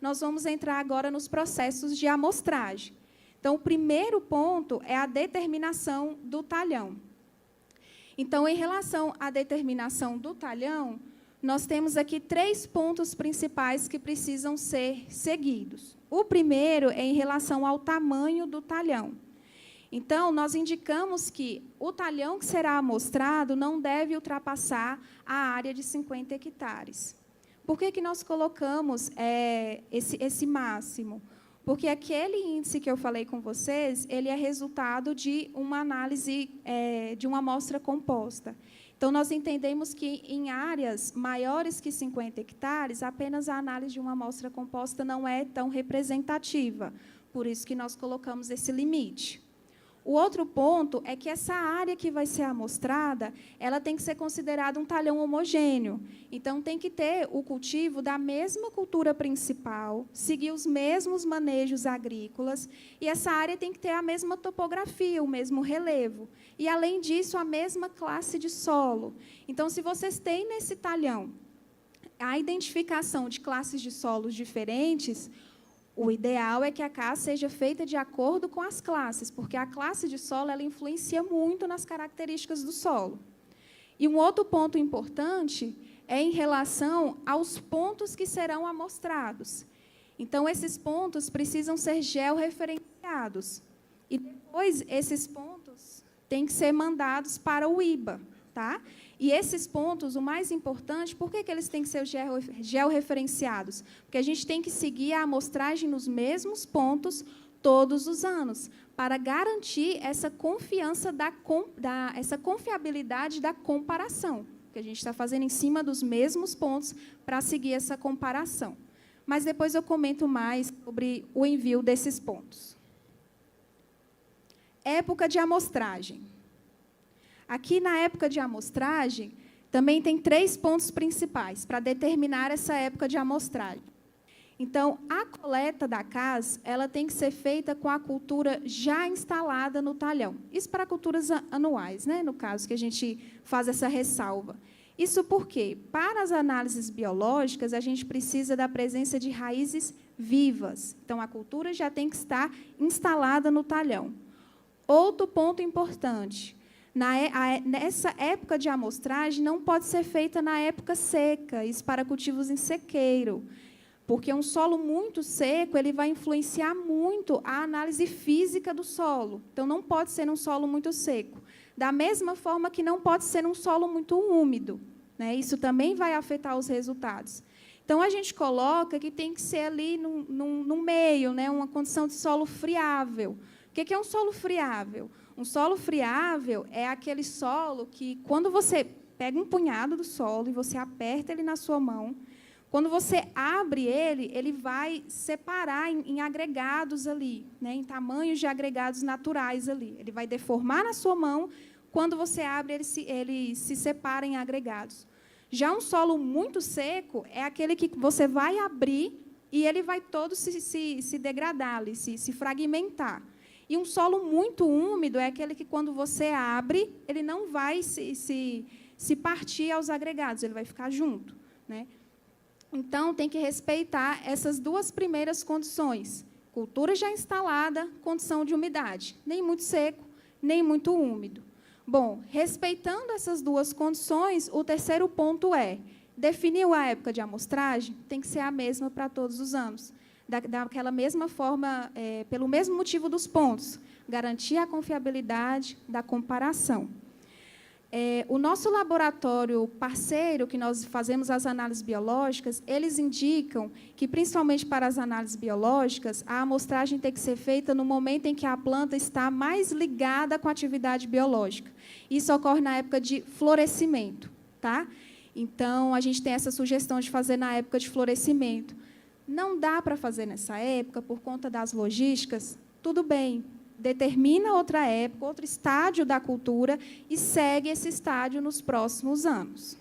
nós vamos entrar agora nos processos de amostragem. Então, o primeiro ponto é a determinação do talhão. Então, em relação à determinação do talhão, nós temos aqui 3 pontos principais que precisam ser seguidos. O primeiro é em relação ao tamanho do talhão. Então, nós indicamos que o talhão que será amostrado não deve ultrapassar a área de 50 hectares. Por que nós colocamos esse máximo? Porque aquele índice que eu falei com vocês, ele é resultado de uma análise de uma amostra composta. Então, nós entendemos que, em áreas maiores que 50 hectares, apenas a análise de uma amostra composta não é tão representativa. Por isso que nós colocamos esse limite. O outro ponto é que essa área que vai ser amostrada, ela tem que ser considerada um talhão homogêneo. Então, tem que ter o cultivo da mesma cultura principal, seguir os mesmos manejos agrícolas, e essa área tem que ter a mesma topografia, o mesmo relevo. E, além disso, a mesma classe de solo. Então, se vocês têm nesse talhão a identificação de classes de solos diferentes, o ideal é que a casa seja feita de acordo com as classes, porque a classe de solo ela influencia muito nas características do solo. E um outro ponto importante é em relação aos pontos que serão amostrados. Então, esses pontos precisam ser georreferenciados. E depois, esses pontos têm que ser mandados para o IBA. Tá? E esses pontos, o mais importante, por que eles têm que ser georreferenciados? Porque a gente tem que seguir a amostragem nos mesmos pontos todos os anos, para garantir essa confiança, essa confiabilidade da comparação, que a gente está fazendo em cima dos mesmos pontos para seguir essa comparação. Mas depois eu comento mais sobre o envio desses pontos. Época de amostragem. Aqui, na época de amostragem, também tem 3 pontos principais para determinar essa época de amostragem. Então, a coleta da CAS ela tem que ser feita com a cultura já instalada no talhão. Isso para culturas anuais, né? No caso que a gente faz essa ressalva. Isso porque, para as análises biológicas, a gente precisa da presença de raízes vivas. Então, a cultura já tem que estar instalada no talhão. Outro ponto importante. Nessa época de amostragem, não pode ser feita na época seca, isso para cultivos em sequeiro, porque um solo muito seco ele vai influenciar muito a análise física do solo. Então, não pode ser um solo muito seco. Da mesma forma que não pode ser um solo muito úmido, né? Isso também vai afetar os resultados. Então, a gente coloca que tem que ser ali no meio, né? Uma condição de solo friável. O que é um solo friável? Um solo friável é aquele solo que, quando você pega um punhado do solo e você aperta ele na sua mão, quando você abre ele, ele vai separar em agregados ali, né, em tamanhos de agregados naturais ali. Ele vai deformar na sua mão, quando você abre, ele se separa em agregados. Já um solo muito seco é aquele que você vai abrir e ele vai todo se degradar ali, se fragmentar. E um solo muito úmido é aquele que, quando você abre, ele não vai se partir aos agregados, ele vai ficar junto, né? Então, tem que respeitar essas 2 primeiras condições. Cultura já instalada, condição de umidade. Nem muito seco, nem muito úmido. Bom, respeitando essas 2 condições, o terceiro ponto é, definiu a época de amostragem, tem que ser a mesma para todos os anos. Daquela mesma forma, pelo mesmo motivo dos pontos, garantir a confiabilidade da comparação. O nosso laboratório parceiro, que nós fazemos as análises biológicas, eles indicam que, principalmente para as análises biológicas, a amostragem tem que ser feita no momento em que a planta está mais ligada com a atividade biológica. Isso ocorre na época de florescimento, tá? Então, a gente tem essa sugestão de fazer na época de florescimento. Não dá para fazer nessa época, por conta das logísticas, tudo bem, determina outra época, outro estádio da cultura e segue esse estádio nos próximos anos.